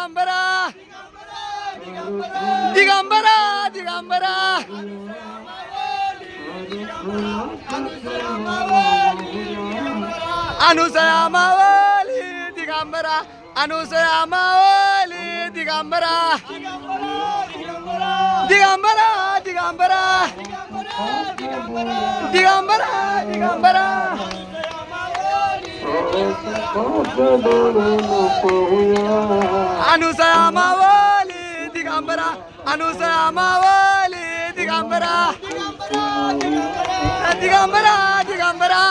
दिगंबरा दिगंबरा दिगंबरा अनुसया मावली दिगंबरा अनुसया मावली दिगंबरा दिगंबरा दिगंबरा दिगंबरा दिगंबरा अनुसया मावली दिगंबरा अनुसया मावली दिगंबरा दिगंबरा दिगंबरा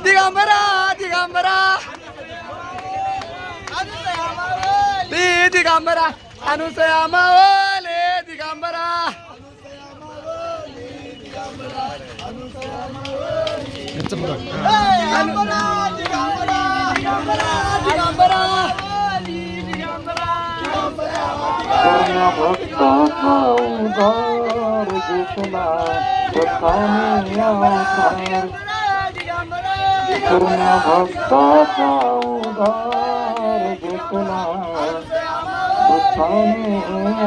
दिगंबरा दिगंबरा दिगंबरा अनुसया मावली दिगंबरा भक्ताचा उद्धार घेतला दुःखाने अवतार पूर्ण भक्ताचा उद्धार घेतला दुःखाने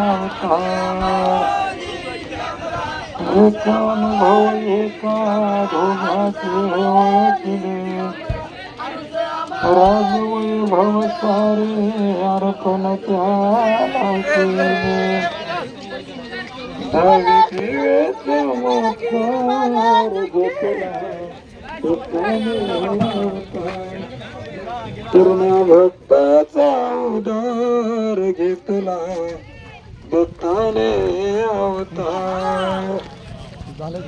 अवतार एक अनुभव एका ढोंगाचे ओळखले राजवैभव सारे अर्पण त्याला केले देवेचे मोकार घेतला पूर्ण भक्ताचा उद्धार घेतला दुःखाने अवतार